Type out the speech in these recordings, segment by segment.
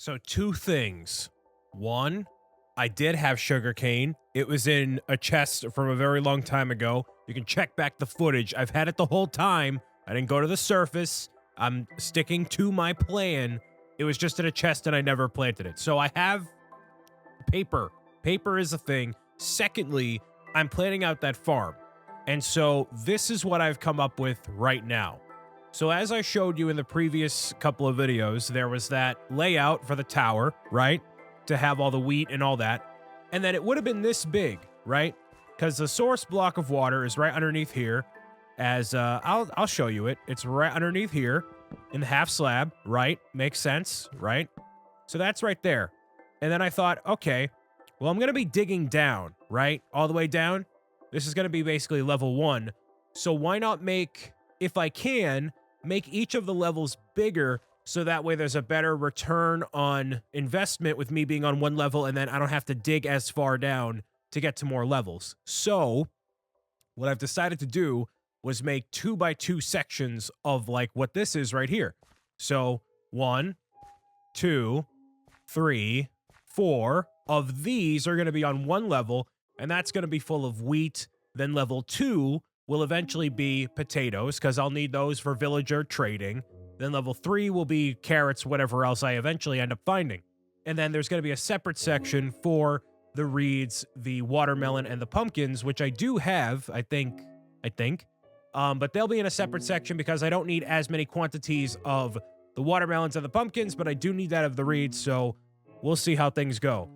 So two things. One, I did have sugarcane. It was in a chest from a very long time ago. You can check back the footage. I've had it the whole time. I didn't go to the surface. I'm sticking to my plan. It was just in a chest and I never planted it. So I have paper. Paper is a thing. Secondly, I'm planning out that farm. And so this is what I've come up with right now. So as I showed you in the previous couple of videos, there was that layout for the tower, right? To have all the wheat and all that. And then it would have been this big, right? Because the source block of water is right underneath here. As I'll show you it. It's right underneath here in the half slab, right? Makes sense, right? So that's right there. And then I thought, okay, well, I'm going to be digging down, right? All the way down. This is going to be basically level 1. So why not make, if I can, make each of the levels bigger so that way there's a better return on investment with me being on one level and then I don't have to dig as far down to get to more levels. So what I've decided to do was make 2x2 sections of like what this is right here. So 1, 2, 3, 4 of these are going to be on one level, and that's going to be full of wheat. Then level 2 will eventually be potatoes, because I'll need those for villager trading. Then level 3 will be carrots, whatever else I eventually end up finding. And then there's going to be a separate section for the reeds, the watermelon, and the pumpkins, which I do have, I think. But they'll be in a separate section because I don't need as many quantities of the watermelons and the pumpkins, but I do need that of the reeds, so we'll see how things go.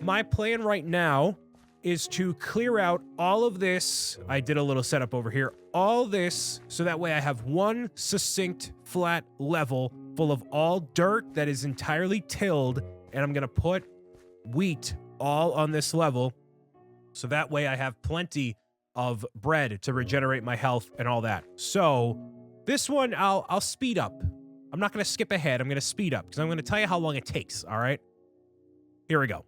My plan right now is to clear out all of this. I did a little setup over here. All this, so that way I have one succinct, flat level full of all dirt that is entirely tilled, and I'm going to put wheat all on this level, so that way I have plenty of bread to regenerate my health and all that. So this one, I'll speed up. I'm not going to skip ahead. I'm going to speed up because I'm going to tell you how long it takes, all right? Here we go.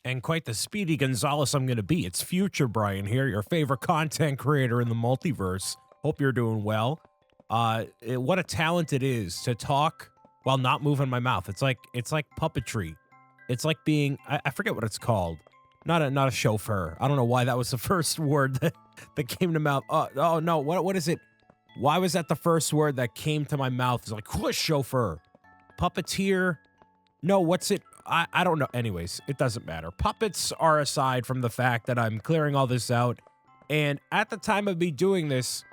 And quite the Speedy Gonzalez I'm going to be. It's Future Brian here, your favorite content creator in the multiverse. Hope you're doing well. What a talent it is to talk while not moving my mouth. It's like puppetry. It's like being, I forget what it's called. Not a chauffeur. I don't know why that was the first word that came to mouth. Oh no, what is it? Why was that the first word that came to my mouth? It's like, who's chauffeur? Puppeteer? No, what's it? I don't know. Anyways, it doesn't matter. Puppets are aside from the fact that I'm clearing all this out. And at the time of me doing this,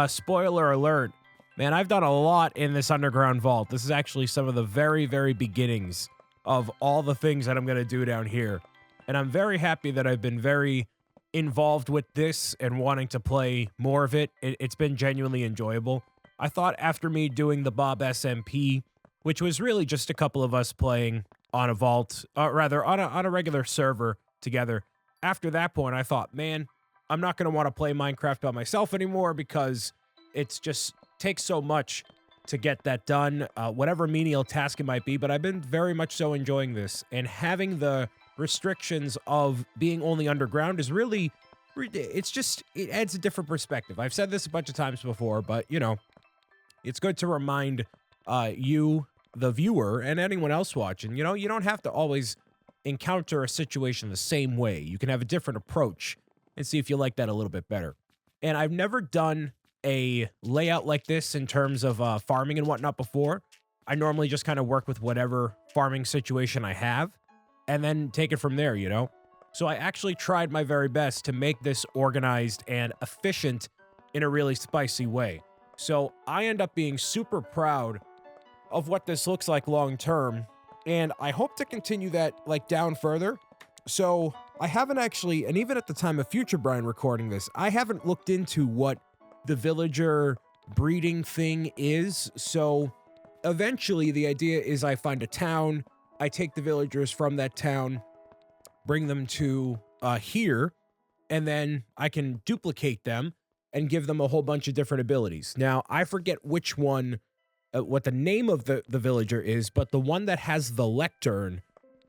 spoiler alert, man, I've done a lot in this underground vault. This is actually some of the very, very beginnings of all the things that I'm going to do down here. And I'm very happy that I've been very involved with this and wanting to play more of it. It's been genuinely enjoyable. I thought after me doing the Bob SMP, which was really just a couple of us playing on a vault, rather on a regular server together. After that point, I thought, man, I'm not going to want to play Minecraft by myself anymore because it's just takes so much to get that done, whatever menial task it might be. But I've been very much so enjoying this, and having the restrictions of being only underground is really, it adds a different perspective. I've said this a bunch of times before, but you know, it's good to remind you, the viewer, and anyone else watching, you know, you don't have to always encounter a situation the same way. You can have a different approach and see if you like that a little bit better. And I've never done a layout like this in terms of farming and whatnot before. I normally just kind of work with whatever farming situation I have and then take it from there, you know? So I actually tried my very best to make this organized and efficient in a really spicy way. So I end up being super proud of what this looks like long term, and I hope to continue that like down further. So I haven't actually, and even at the time of Future Brian recording this, I haven't looked into what the villager breeding thing is. So eventually the idea is I find a town, I take the villagers from that town, bring them to here, and then I can duplicate them and give them a whole bunch of different abilities. Now, I forget which one, what the name of the villager is, but the one that has the lectern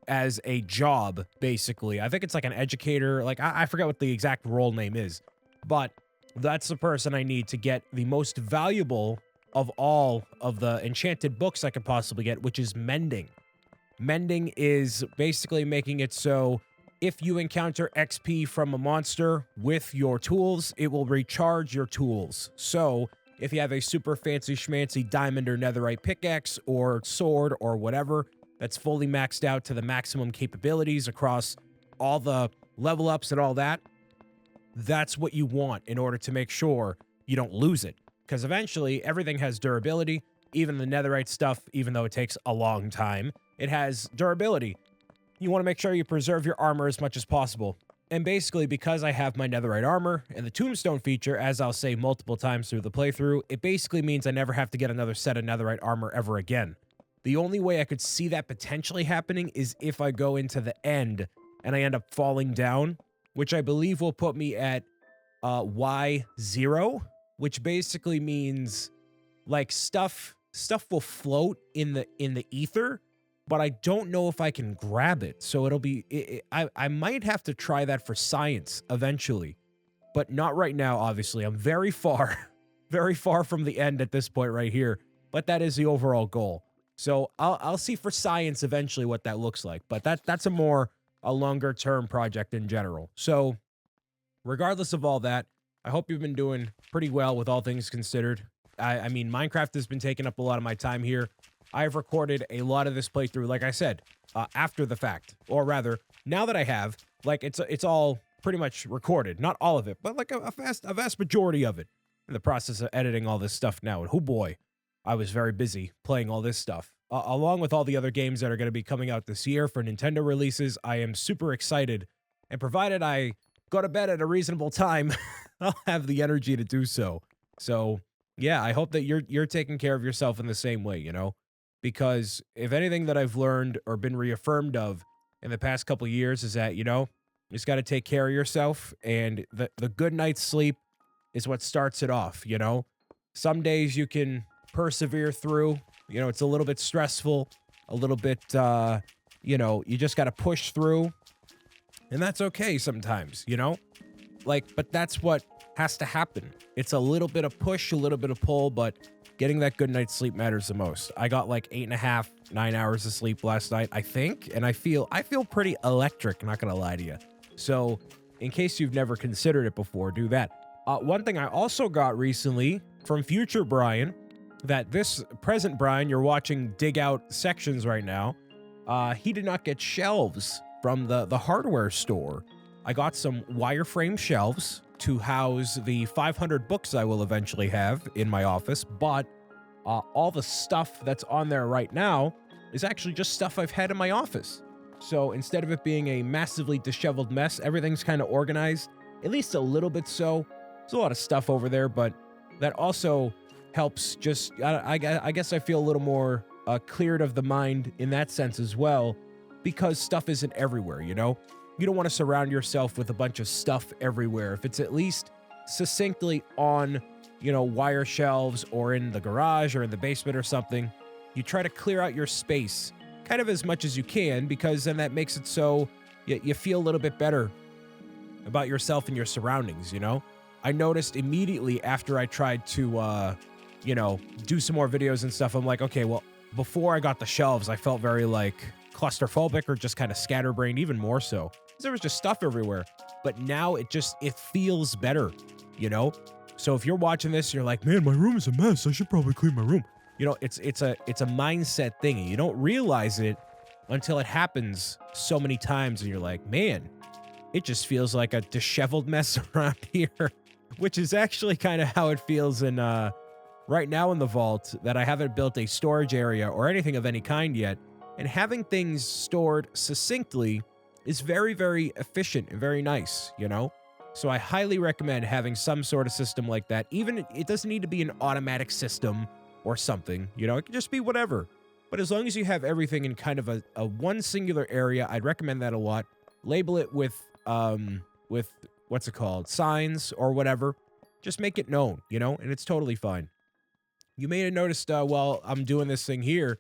as a job, basically. I think it's like an educator. Like, I forget what the exact role name is, but that's the person I need to get the most valuable of all of the enchanted books I could possibly get, which is mending. Mending is basically making it so if you encounter XP from a monster with your tools, it will recharge your tools. So if you have a super fancy schmancy diamond or netherite pickaxe or sword or whatever that's fully maxed out to the maximum capabilities across all the level ups and all that, that's what you want in order to make sure you don't lose it. Because eventually everything has durability. Even the netherite stuff, even though it takes a long time, it has durability. You want to make sure you preserve your armor as much as possible. And basically, because I have my netherite armor and the tombstone feature, as I'll say multiple times through the playthrough, it basically means I never have to get another set of netherite armor ever again. The only way I could see that potentially happening is if I go into the end and I end up falling down, which I believe will put me at Y0, which basically means like stuff will float in the ether, but I don't know if I can grab it. So it'll be, I might have to try that for science eventually, but not right now, obviously. I'm very far from the end at this point right here, but that is the overall goal. So I'll see for science eventually what that looks like, but that's a longer term project in general. So regardless of all that, I hope you've been doing pretty well with all things considered. I mean, Minecraft has been taking up a lot of my time here. I've recorded a lot of this playthrough, like I said, after the fact, or rather, now that I have, like, it's all pretty much recorded. Not all of it, but like a vast majority of it. In the process of editing all this stuff now, and oh boy, I was very busy playing all this stuff. Along with all the other games that are going to be coming out this year for Nintendo releases, I am super excited, and provided I go to bed at a reasonable time, I'll have the energy to do so. So, yeah, I hope that you're taking care of yourself in the same way, you know? Because if anything that I've learned or been reaffirmed of in the past couple of years is that, you know, you just got to take care of yourself, and the good night's sleep is what starts it off, you know? Some days you can persevere through, you know, it's a little bit stressful, a little bit, you know, you just got to push through, and that's okay sometimes, you know? Like, but that's what has to happen. It's a little bit of push, a little bit of pull, but getting that good night's sleep matters the most. I got like 8.5, 9 hours of sleep last night, I think, and I feel pretty electric, not gonna lie to you. So, in case you've never considered it before, do that. One thing I also got recently from future Brian, that this present Brian you're watching dig out sections right now, he did not get shelves from the hardware store. I got some wireframe shelves to house the 500 books I will eventually have in my office, but all the stuff that's on there right now is actually just stuff I've had in my office. So instead of it being a massively disheveled mess, everything's kind of organized, at least a little bit so. There's a lot of stuff over there, but that also helps just, I guess I feel a little more cleared of the mind in that sense as well, because stuff isn't everywhere, you know? You don't want to surround yourself with a bunch of stuff everywhere. If it's at least succinctly on, you know, wire shelves or in the garage or in the basement or something, you try to clear out your space kind of as much as you can, because then that makes it so you feel a little bit better about yourself and your surroundings, you know? I noticed immediately after I tried to, you know, do some more videos and stuff, I'm like, okay, well, before I got the shelves, I felt very, like, claustrophobic or just kind of scatterbrained, even more so. There was just stuff everywhere. But now it feels better, you know? So if you're watching this, you're like, man, my room is a mess. I should probably clean my room. You know, it's a mindset thing. And you don't realize it until it happens so many times. And you're like, man, it just feels like a disheveled mess around here. Which is actually kind of how it feels in right now in the vault, that I haven't built a storage area or anything of any kind yet. And having things stored succinctly is very, very efficient and very nice, you know? So I highly recommend having some sort of system like that. Even, it doesn't need to be an automatic system or something, you know? It can just be whatever. But as long as you have everything in kind of a one singular area, I'd recommend that a lot. Label it with what's it called? Signs or whatever. Just make it known, you know? And it's totally fine. You may have noticed while I'm doing this thing here,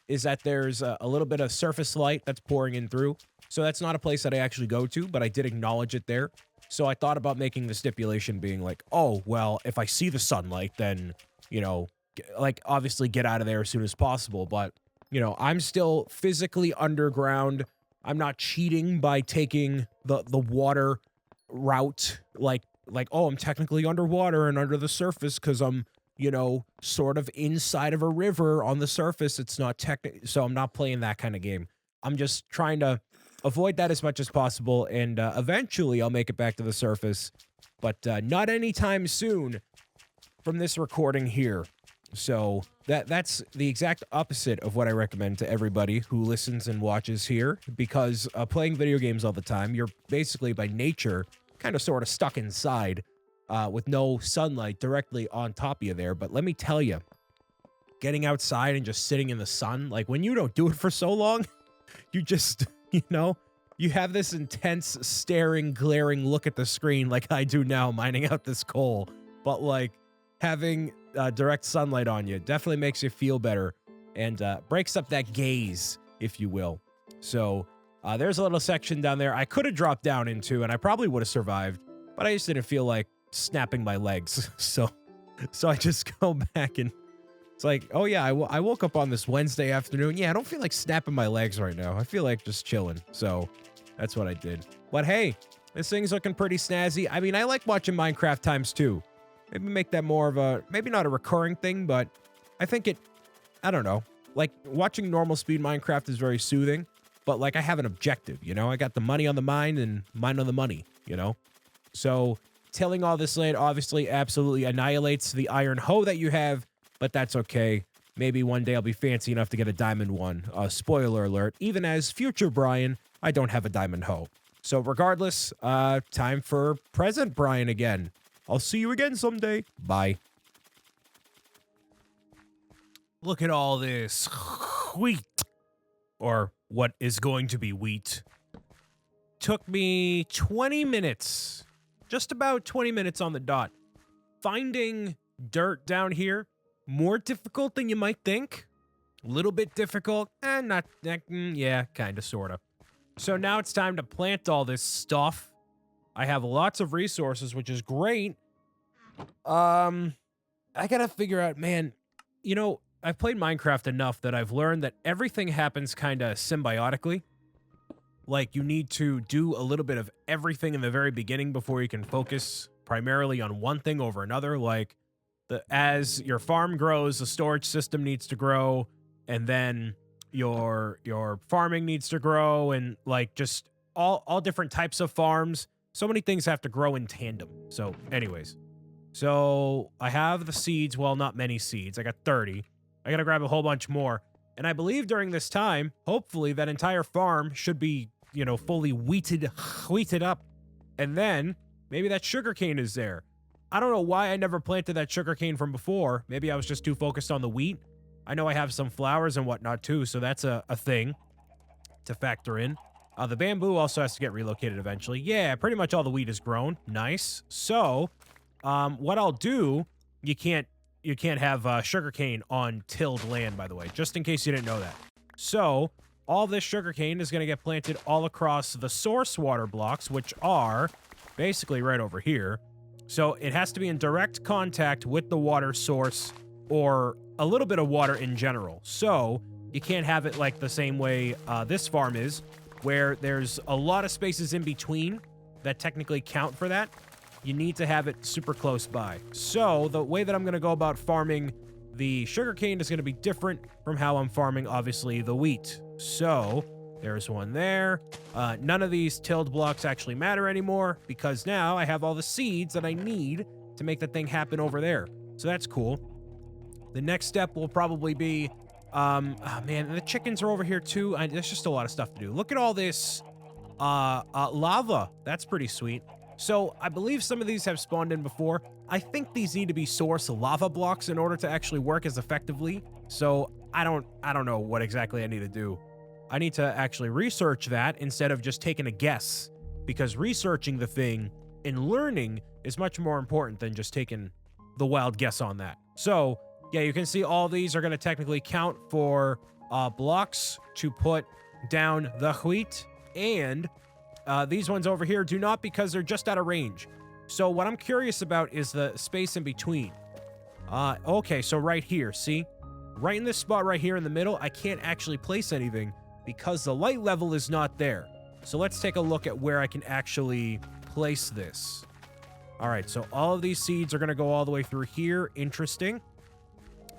is that there's a little bit of surface light that's pouring in through. So that's not a place that I actually go to, but I did acknowledge it there. So I thought about making the stipulation being like, oh, well, if I see the sunlight, then, you know, like, obviously get out of there as soon as possible. But You know, I'm still physically underground. I'm not cheating by taking the water route, like, oh, I'm technically underwater and under the surface because I'm, you know, sort of inside of a river on the surface. It's not so I'm not playing that kind of game. I'm just trying to avoid that as much as possible, and eventually I'll make it back to the surface, but not anytime soon from this recording here. So that's the exact opposite of what I recommend to everybody who listens and watches here, because playing video games all the time, you're basically by nature kind of sort of stuck inside with no sunlight directly on top of you there. But let me tell you, getting outside and just sitting in the sun, like when you don't do it for so long, you just, you know, you have this intense staring, glaring look at the screen like I do now mining out this coal. But like having direct sunlight on you definitely makes you feel better and breaks up that gaze, if you will. So there's a little section down there I could have dropped down into, and I probably would have survived, but I just didn't feel like snapping my legs. So I just go back, and it's like, oh yeah, I woke up on this Wednesday afternoon. Yeah, I don't feel like snapping my legs right now. I feel like just chilling. So that's what I did. But hey, this thing's looking pretty snazzy. I mean, I like watching Minecraft times too. Maybe make that more of a, maybe not a recurring thing, but I think I don't know. Like watching normal speed Minecraft is very soothing, but like I have an objective, you know? I got the money on the mind and mine on the money, you know? So tilling all this land obviously absolutely annihilates the iron hoe that you have, but that's okay. Maybe one day I'll be fancy enough to get a diamond one. Spoiler alert, even as future Brian, I don't have a diamond hoe. So regardless, time for present Brian again. I'll see you again someday. Bye. Look at all this wheat, or what is going to be wheat. Took me 20 minutes, just about 20 minutes on the dot. Finding dirt down here, more difficult than you might think. A little bit difficult, and yeah, kind of, sort of. So now it's time to plant all this stuff. I have lots of resources, which is great. I gotta figure out, man, you know, I've played Minecraft enough that I've learned that everything happens kind of symbiotically. Like, you need to do a little bit of everything in the very beginning before you can focus primarily on one thing over another. Like, as your farm grows, the storage system needs to grow, and then your farming needs to grow, and like just all different types of farms. So many things have to grow in tandem. So anyways, so I have the seeds. Well, not many seeds. I got 30. I got to grab a whole bunch more. And I believe during this time, hopefully that entire farm should be, you know, fully wheated up. And then maybe that sugarcane is there. I don't know why I never planted that sugarcane from before. Maybe I was just too focused on the wheat. I know I have some flowers and whatnot too, so that's a thing to factor in. The bamboo also has to get relocated eventually. Yeah, pretty much all the wheat is grown. Nice. So, what I'll do, you can't have sugarcane on tilled land, by the way, just in case you didn't know that. So, all this sugarcane is going to get planted all across the source water blocks, which are basically right over here. So, it has to be in direct contact with the water source, or a little bit of water in general. So, you can't have it like the same way this farm is, where there's a lot of spaces in between that technically count for that. You need to have it super close by. So the way that I'm going to go about farming the sugarcane is going to be different from how I'm farming, obviously, the wheat. So there's one there. None of these tilled blocks actually matter anymore, because now I have all the seeds that I need to make the thing happen over there. So that's cool. The next step will probably be, oh man, the chickens are over here too. There's just a lot of stuff to do. Look at all this lava. That's pretty sweet. So I believe some of these have spawned in before. I think these need to be source lava blocks in order to actually work as effectively. So I don't know what exactly I need to do. I need to actually research that instead of just taking a guess, because researching the thing and learning is much more important than just taking the wild guess on that. So yeah, you can see all these are going to technically count for blocks to put down the wheat, and these ones over here do not, because they're just out of range. So what I'm curious about is the space in between. Okay, so right here, see? right in this spot right here in the middle, I can't actually place anything because the light level is not there. So let's take a look at where I can actually place this. All right, so all of these seeds are going to go all the way through here. Interesting.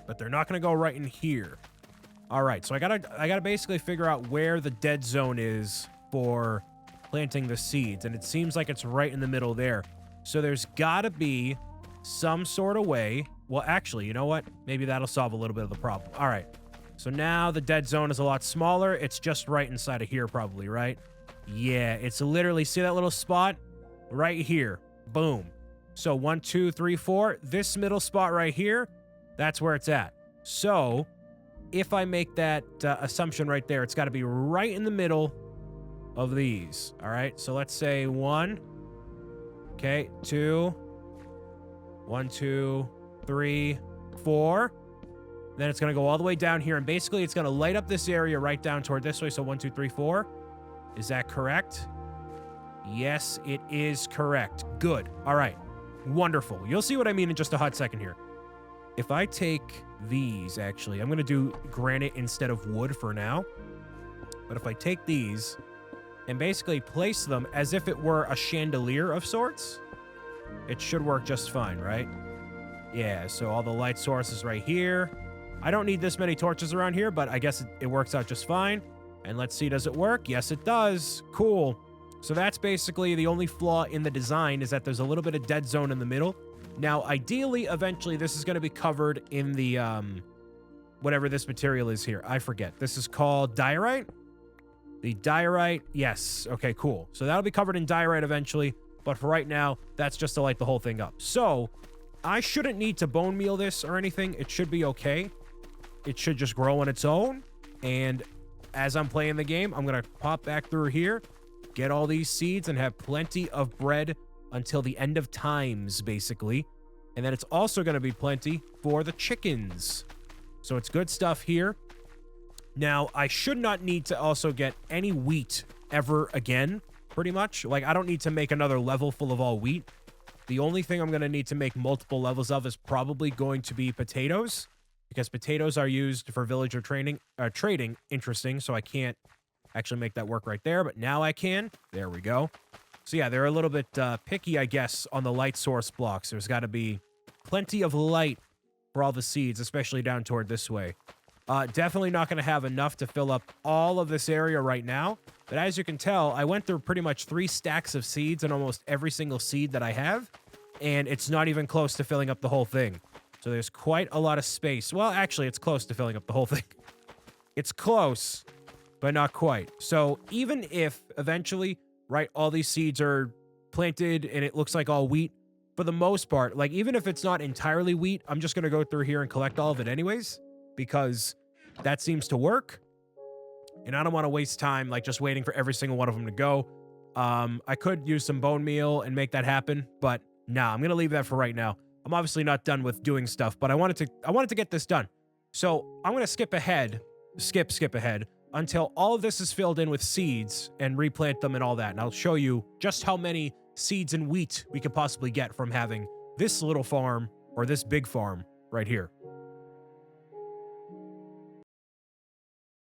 But they're not going to go right in here. All right, so I gotta basically figure out where the dead zone is for planting the seeds, and it seems like it's right in the middle there. So there's got to be some sort of way. Well, actually, you know what? Maybe that'll solve a little bit of the problem. All right, so now the dead zone is a lot smaller. It's just right inside of here probably, right? Yeah, it's literally, see that little spot? Right here. Boom. So 1, 2, 3, 4. This middle spot right here, that's where it's at. So if I make that assumption right there, it's got to be right in the middle of these. All right, so let's say 1. Okay, 2. 1, 2, 3, 4. Then it's going to go all the way down here, and basically it's going to light up this area right down toward this way. So 1, 2, 3, 4. Is that correct? Yes, it is correct. Good. All right. Wonderful. You'll see what I mean in just a hot second here. If I take these, actually, I'm going to do granite instead of wood for now. But if I take these and basically place them as if it were a chandelier of sorts, it should work just fine, right? Yeah, so all the light sources right here. I don't need this many torches around here, but I guess it works out just fine. And let's see, does it work? Yes, it does. Cool. So that's basically the only flaw in the design, is that there's a little bit of dead zone in the middle. Now, ideally, eventually, this is going to be covered in the, whatever this material is here. I forget. This is called diorite? The diorite, yes. Okay, cool. So that'll be covered in diorite eventually. But for right now, that's just to light the whole thing up. So I shouldn't need to bone meal this or anything. It should be okay. It should just grow on its own. And as I'm playing the game, I'm going to pop back through here, get all these seeds, and have plenty of bread until the end of times, basically. And then it's also going to be plenty for the chickens. So it's good stuff here. Now, I should not need to also get any wheat ever again, pretty much. Like, I don't need to make another level full of all wheat. The only thing I'm going to need to make multiple levels of is probably going to be potatoes, because potatoes are used for villager trading. Interesting, so I can't actually make that work right there, but now I can. There we go. So yeah, they're a little bit picky, I guess, on the light source blocks. There's got to be plenty of light for all the seeds, especially down toward this way. Definitely not going to have enough to fill up all of this area right now. But as you can tell, I went through pretty much 3 stacks of seeds in almost every single seed that I have. And it's not even close to filling up the whole thing. So there's quite a lot of space. Well, actually, it's close to filling up the whole thing. It's close, but not quite. So even if eventually, right, all these seeds are planted and it looks like all wheat, for the most part, like even if it's not entirely wheat, I'm just going to go through here and collect all of it anyways, because that seems to work. And I don't want to waste time like just waiting for every single one of them to go. I could use some bone meal and make that happen, but nah, I'm going to leave that for right now. I'm obviously not done with doing stuff, but I wanted to get this done. So I'm going to skip ahead until all of this is filled in with seeds and replant them and all that. And I'll show you just how many seeds and wheat we could possibly get from having this little farm or this big farm right here.